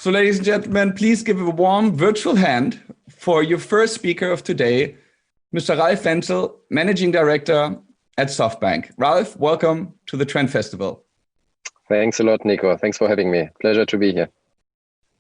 So ladies and gentlemen, please give a warm virtual hand for your first speaker of today, Mr. Ralf Wenzel, Managing Director at Softbank. Ralf, welcome to the Trend Festival. Thanks a lot, Niko. Thanks for having me. Pleasure to be here.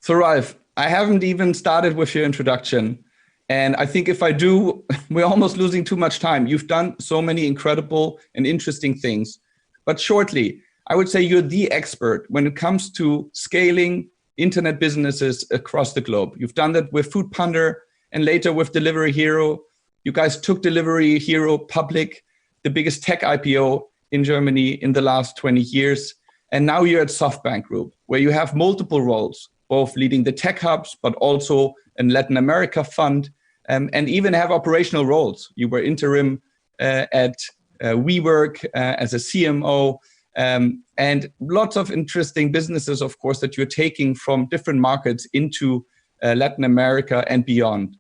So Ralf, I haven't even started with your introduction. And I think if I do, we're almost losing too much time. You've done so many incredible and interesting things. But shortly, I would say you're the expert when it comes to scaling internet businesses across the globe. You've done that with Foodpanda and later with Delivery Hero. You guys took Delivery Hero public, the biggest tech IPO in Germany in the last 20 years. And now you're at Softbank Group, where you have multiple roles, both leading the tech hubs, but also in Latin America fund, and even have operational roles. You were interim at WeWork as a CMO, and lots of interesting businesses, of course, that you're taking from different markets into Latin America and beyond.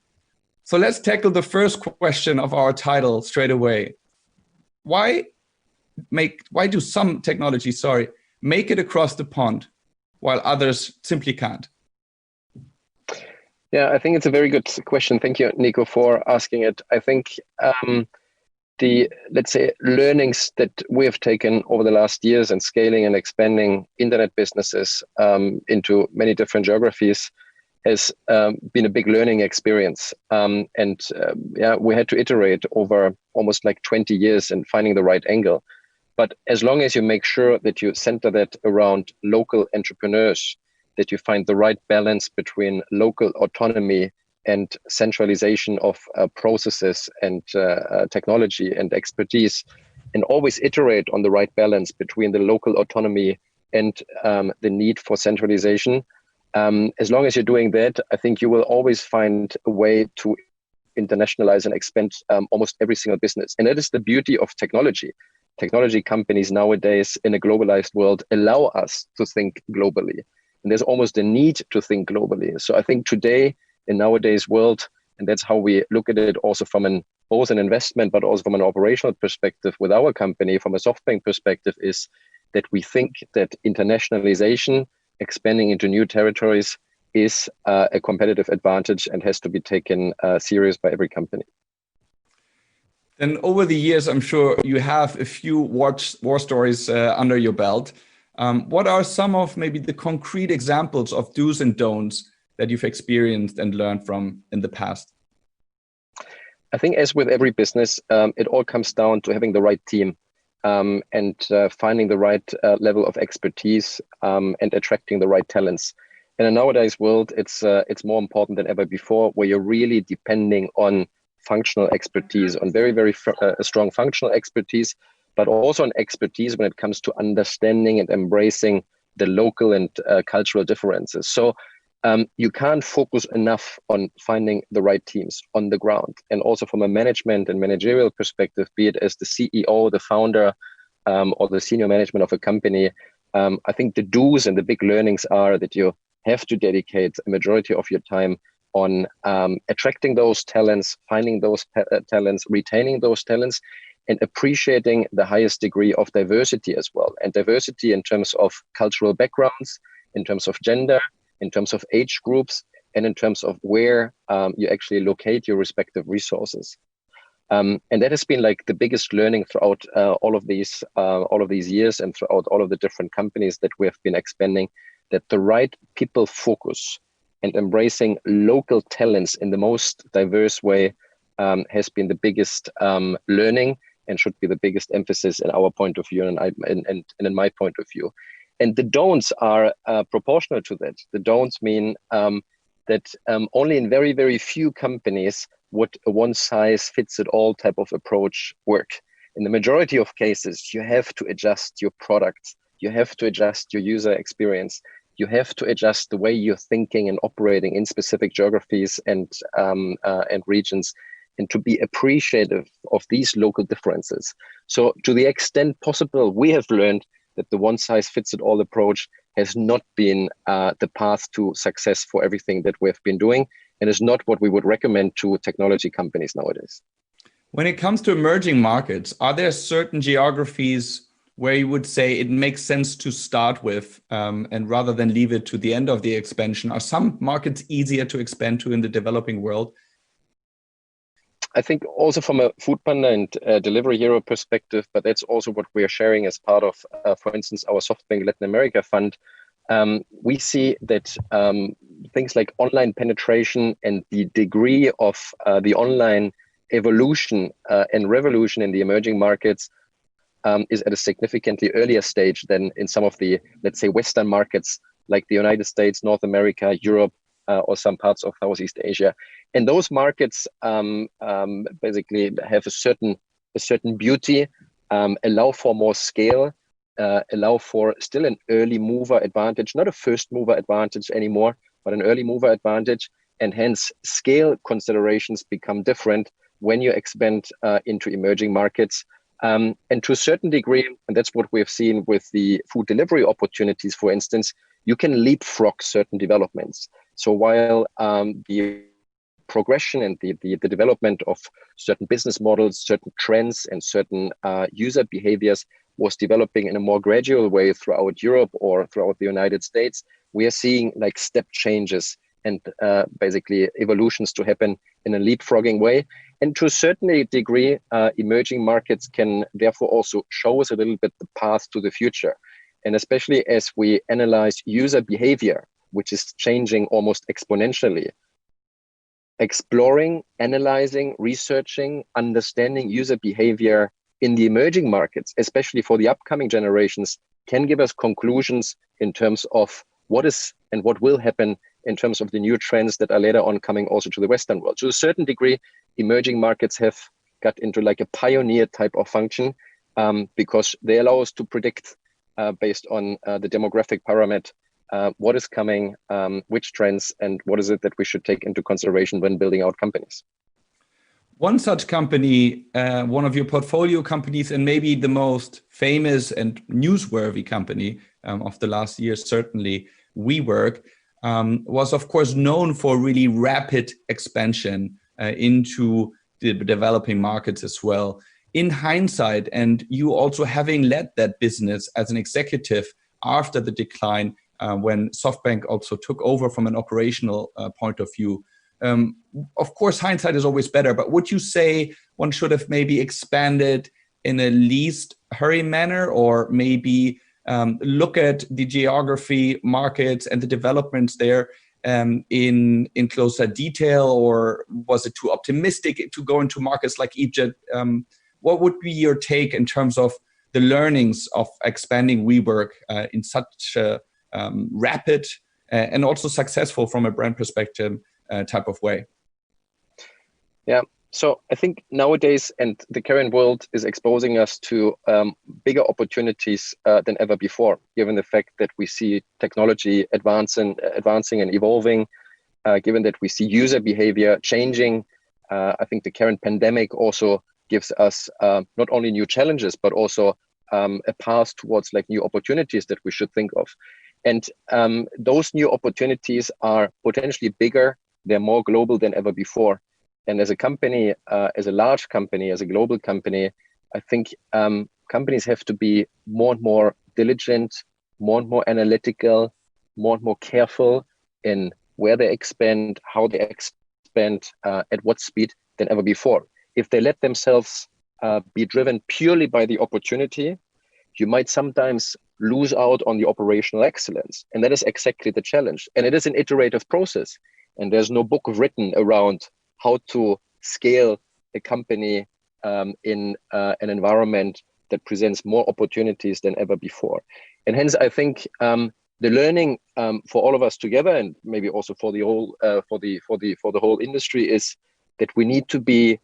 So let's tackle the first question of our title straight away. Why do some technologies, make it across the pond while others simply can't? Yeah, I think it's a very good question. Thank you, Niko, for asking it. I think the, let's say, learnings that we have taken over the last years and scaling and expanding internet businesses into many different geographies has been a big learning experience. We had to iterate over almost like 20 years in finding the right angle. But as long as you make sure that you center that around local entrepreneurs, that you find the right balance between local autonomy and centralization of processes and technology and expertise, and always iterate on the right balance between the local autonomy and the need for centralization. As long as you're doing that, I think you will always find a way to internationalize and expand almost every single business. And that is the beauty of technology. Technology companies nowadays in a globalized world allow us to think globally. And there's almost a need to think globally. So I think today, in nowadays world, and that's how we look at it also from both an investment, but also from an operational perspective with our company, from a Softbank perspective, is that we think that internationalization, expanding into new territories, is a competitive advantage and has to be taken serious by every company. Then over the years, I'm sure you have a few war stories under your belt. What are some of maybe the concrete examples of do's and don'ts that you've experienced and learned from in the past? I think as with every business, it all comes down to having the right team and finding the right level of expertise and attracting the right talents. In a nowadays world, it's more important than ever before, where you're really depending on functional expertise, on very, very strong functional expertise, but also on expertise when it comes to understanding and embracing the local and cultural differences. So you can't focus enough on finding the right teams on the ground. And also from a management and managerial perspective, be it as the CEO, the founder, or the senior management of a company, I think the do's and the big learnings are that you have to dedicate a majority of your time on attracting those talents, finding those talents, retaining those talents, and appreciating the highest degree of diversity as well. And diversity in terms of cultural backgrounds, in terms of gender, in terms of age groups, and in terms of where you actually locate your respective resources. And that has been like the biggest learning throughout all of these years and throughout all of the different companies that we have been expanding, that the right people focus and embracing local talents in the most diverse way has been the biggest learning and should be the biggest emphasis in our point of view and in my point of view. And the don'ts are proportional to that. The don'ts mean that only in very, very few companies would a one-size-fits-it-all type of approach work. In the majority of cases, you have to adjust your product. You have to adjust your user experience. You have to adjust the way you're thinking and operating in specific geographies and regions, and to be appreciative of these local differences. So to the extent possible, we have learned that the one-size-fits-it-all approach has not been the path to success for everything that we have been doing, and is not what we would recommend to technology companies nowadays. When it comes to emerging markets, are there certain geographies where you would say it makes sense to start with, and rather than leave it to the end of the expansion? Are some markets easier to expand to in the developing world? I think also from a Food Panda and Delivery Hero perspective, but that's also what we are sharing as part of, for instance, our Softbank Latin America fund. We see that things like online penetration and the degree of the online evolution and revolution in the emerging markets is at a significantly earlier stage than in some of the, let's say, Western markets like the United States, North America, Europe, or some parts of Southeast Asia. And those markets basically have a certain beauty, allow for more scale, allow for still an early mover advantage, not a first mover advantage anymore, but an early mover advantage. And hence scale considerations become different when you expand into emerging markets. And to a certain degree, and that's what we've seen with the food delivery opportunities, for instance, you can leapfrog certain developments. So while the progression and the development of certain business models, certain trends, and certain user behaviors was developing in a more gradual way throughout Europe or throughout the United States, we are seeing like step changes and basically evolutions to happen in a leapfrogging way. And to a certain degree, emerging markets can therefore also show us a little bit the path to the future. And especially as we analyze user behavior, which is changing almost exponentially, exploring, analyzing, researching, understanding user behavior in the emerging markets, especially for the upcoming generations, can give us conclusions in terms of what is and what will happen in terms of the new trends that are later on coming also to the Western world. To a certain degree, emerging markets have got into like a pioneer type of function because they allow us to predict based on the demographic parameter what is coming, which trends, and what is it that we should take into consideration when building out companies. One such company, one of your portfolio companies, and maybe the most famous and newsworthy company of the last year, certainly WeWork, was of course known for really rapid expansion into the developing markets as well. In hindsight, and you also having led that business as an executive after the decline, when Softbank also took over from an operational point of view, of course, hindsight is always better, but would you say one should have maybe expanded in a least hurry manner, or maybe look at the geography, markets, and the developments there in closer detail, or was it too optimistic to go into markets like Egypt? What would be your take in terms of the learnings of expanding WeWork in such a rapid and also successful from a brand perspective type of way? Yeah, so I think nowadays and the current world is exposing us to bigger opportunities than ever before, given the fact that we see technology advancing and evolving, given that we see user behavior changing. I think the current pandemic also gives us not only new challenges, but also a path towards like new opportunities that we should think of. And those new opportunities are potentially bigger, they're more global than ever before. And as a company, as a large company, as a global company, I think companies have to be more and more diligent, more and more analytical, more and more careful in where they expand, how they expand, at what speed than ever before. If they let themselves be driven purely by the opportunity, you might sometimes lose out on the operational excellence. And that is exactly the challenge. And it is an iterative process. And there's no book written around how to scale a company in an environment that presents more opportunities than ever before. And hence, I think the learning for all of us together, and maybe also for the whole for the whole industry, is that we need to be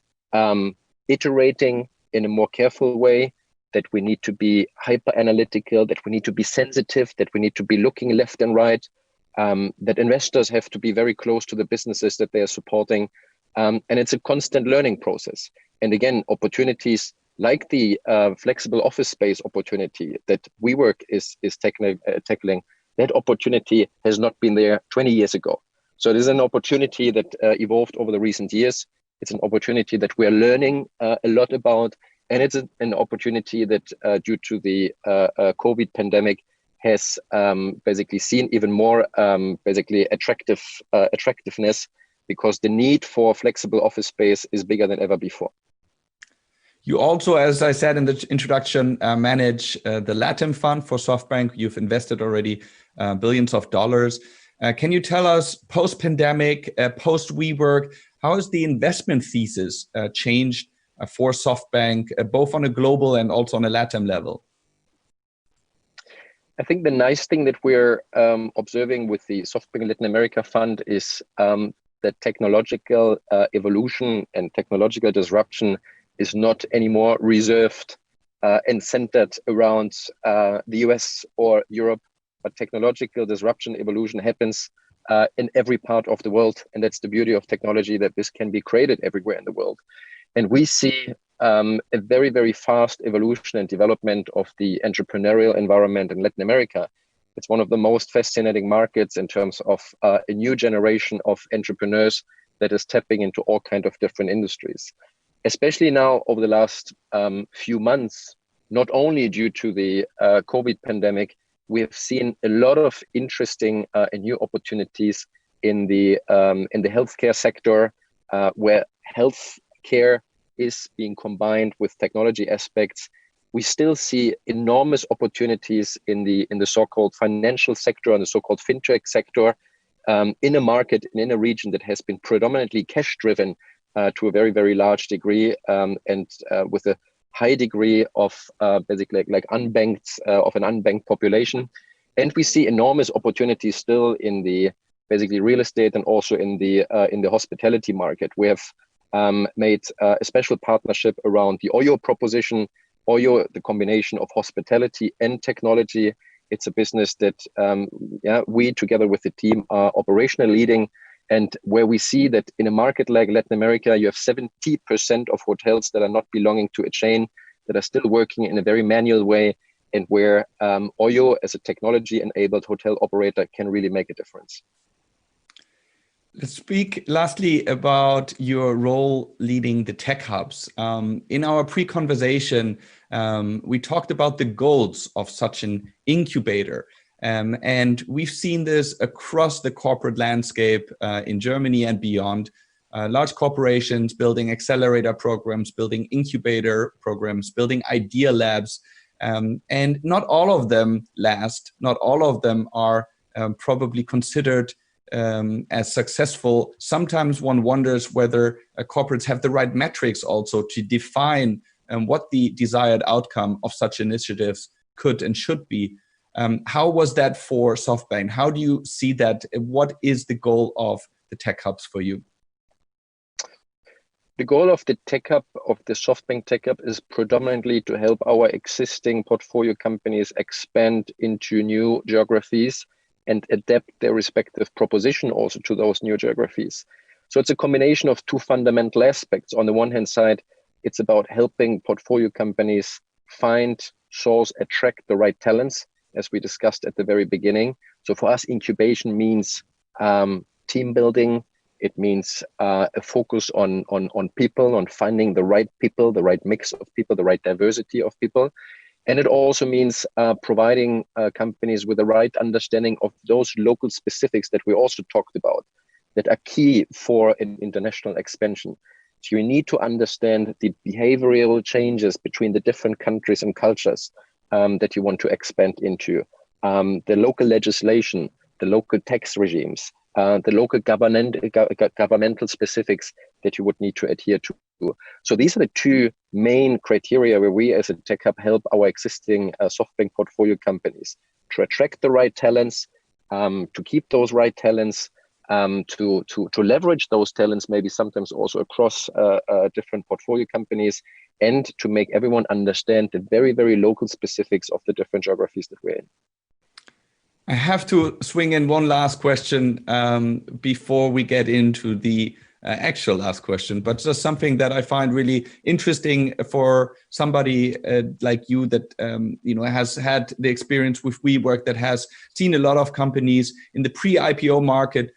iterating in a more careful way, that we need to be hyper analytical, that we need to be sensitive, that we need to be looking left and right, that investors have to be very close to the businesses that they are supporting. And it's a constant learning process. And again, opportunities like the flexible office space opportunity that WeWork is tackling, that opportunity has not been there 20 years ago. So it is an opportunity that evolved over the recent years. It's an opportunity that we're learning a lot about. And it's an opportunity that due to the COVID pandemic has basically seen even more basically attractiveness, because the need for flexible office space is bigger than ever before. You also, as I said in the introduction, manage the LATAM fund for Softbank. You've invested already billions of dollars. Can you tell us, post-pandemic, post-WeWork, how has the investment thesis changed for Softbank, both on a global and also on a LATAM level? I think the nice thing that we're observing with the Softbank Latin America Fund is that technological evolution and technological disruption is not anymore reserved and centered around the US or Europe, but technological disruption evolution happens in every part of the world. And that's the beauty of technology, that this can be created everywhere in the world. And we see a very, very fast evolution and development of the entrepreneurial environment in Latin America. It's one of the most fascinating markets in terms of a new generation of entrepreneurs that is tapping into all kinds of different industries. Especially now over the last few months, not only due to the COVID pandemic, we have seen a lot of interesting and new opportunities in the healthcare sector, where healthcare is being combined with technology aspects. We still see enormous opportunities in the so-called financial sector and the so-called fintech sector, in a market and in a region that has been predominantly cash driven to a very, very large degree, and with a high degree of basically like unbanked, of an unbanked population. And we see enormous opportunities still in the basically real estate and also in the hospitality market. We have made a special partnership around the Oyo proposition. Oyo, the combination of hospitality and technology. It's a business that we together with the team are operational leading, and where we see that in a market like Latin America, you have 70% of hotels that are not belonging to a chain, that are still working in a very manual way, and where Oyo as a technology-enabled hotel operator can really make a difference. Let's speak lastly about your role leading the tech hubs. In our pre-conversation, we talked about the goals of such an incubator. And we've seen this across the corporate landscape in Germany and beyond. Large corporations building accelerator programs, building incubator programs, building idea labs. And not all of them last. Not all of them are probably considered as successful. Sometimes one wonders whether corporates have the right metrics also to define what the desired outcome of such initiatives could and should be. How was that for Softbank? How do you see that? What is the goal of the tech hubs for you? The goal of the tech hub, of the Softbank tech hub, is predominantly to help our existing portfolio companies expand into new geographies and adapt their respective proposition also to those new geographies. So it's a combination of two fundamental aspects. On the one hand side, it's about helping portfolio companies find, source, attract the right talents, as we discussed at the very beginning. So for us, incubation means team building. It means a focus on people, on finding the right people, the right mix of people, the right diversity of people. And it also means providing companies with the right understanding of those local specifics that we also talked about, that are key for an international expansion. So you need to understand the behavioral changes between the different countries and cultures that you want to expand into, the local legislation, the local tax regimes, the local governmental specifics that you would need to adhere to. So these are the two main criteria where we as a tech hub help our existing Softbank portfolio companies to attract the right talents, to keep those right talents, to leverage those talents, maybe sometimes also across different portfolio companies, and to make everyone understand the very, very local specifics of the different geographies that we're in. I have to swing in one last question before we get into the actual last question, but just something that I find really interesting for somebody like you that has had the experience with WeWork, that has seen a lot of companies in the pre-IPO market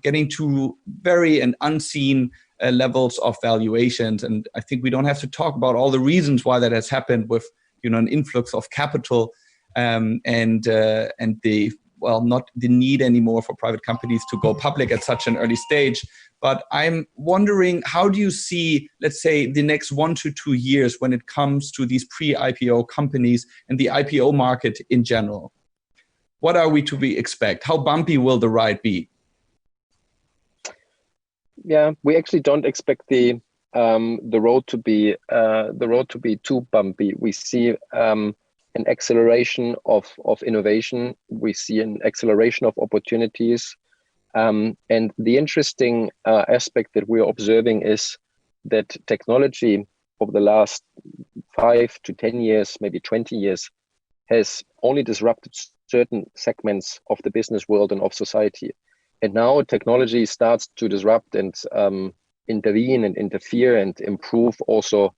getting to very and unseen levels of valuations. And I think we don't have to talk about all the reasons why that has happened with, an influx of capital and the, not the need anymore for private companies to go public at such an early stage. But I'm wondering, how do you see, let's say, the next 1 to 2 years when it comes to these pre-IPO companies and the IPO market in general? What are we to expect? How bumpy will the ride be? Yeah, we actually don't expect the road to be too bumpy. We see an acceleration of innovation. We see an acceleration of opportunities. And the interesting aspect that we're observing is that technology over the last 5 to 10 years, maybe 20 years, has only disrupted certain segments of the business world and of society. And now technology starts to disrupt and intervene and interfere and improve also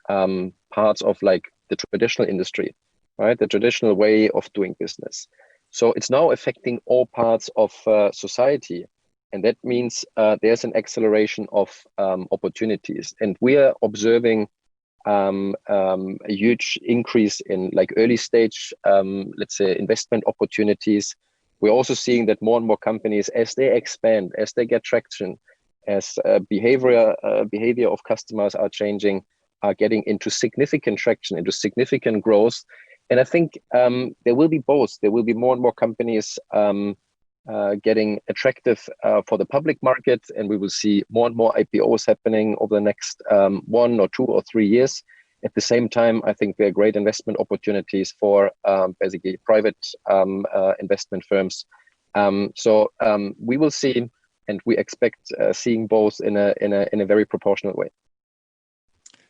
parts of like the traditional industry, right? The traditional way of doing business. So it's now affecting all parts of society. And that means there's an acceleration of opportunities. And we are observing a huge increase in like early stage, let's say, investment opportunities. We're also seeing that more and more companies, as they expand, as they get traction, as behavior of customers are changing, are getting into significant traction, into significant growth. And I think there will be both. There will be more and more companies getting attractive for the public market, and we will see more and more IPOs happening over the next 1 or 2 or 3 years. At the same time, I think there are great investment opportunities for basically private investment firms. So we will see, and we expect seeing both in a very proportional way.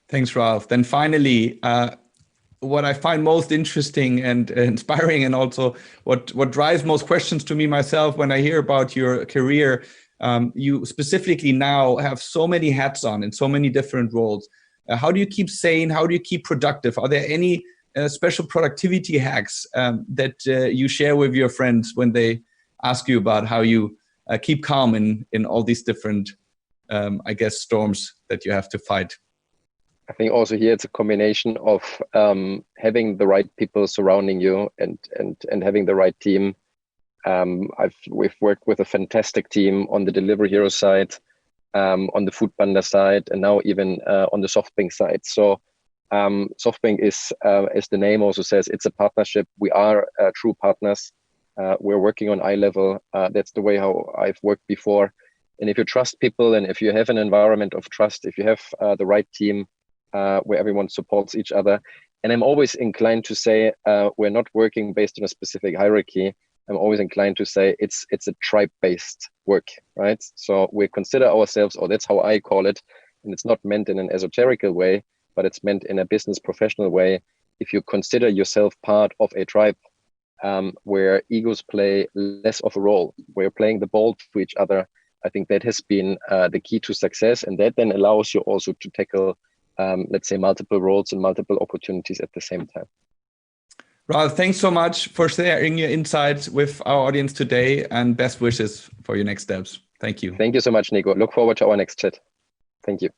Thanks, Ralf. Then finally, what I find most interesting and inspiring, and also what drives most questions to me myself when I hear about your career, you specifically now have so many hats on in so many different roles. How do you keep sane? How do you keep productive? Are there any special productivity hacks that you share with your friends when they ask you about how you keep calm in all these different, I guess, storms that you have to fight? I think also here it's a combination of having the right people surrounding you and having the right team. We've worked with a fantastic team on the Delivery Hero side, on the Foodpanda side, and now even on the Softbank side. So Softbank is, as the name also says, it's a partnership. We are true partners. We're working on eye level. That's the way how I've worked before. And if you trust people, and if you have an environment of trust, if you have the right team, where everyone supports each other. And I'm always inclined to say we're not working based on a specific hierarchy. I'm always inclined to say it's a tribe-based work, right? So we consider ourselves, or that's how I call it, and it's not meant in an esoterical way, but it's meant in a business professional way. If you consider yourself part of a tribe where egos play less of a role, where you're playing the ball to each other, I think that has been the key to success. And that then allows you also to tackle let's say, multiple roles and multiple opportunities at the same time. Ralf, thanks so much for sharing your insights with our audience today, and best wishes for your next steps. Thank you. Thank you so much, Niko. Look forward to our next chat. Thank you.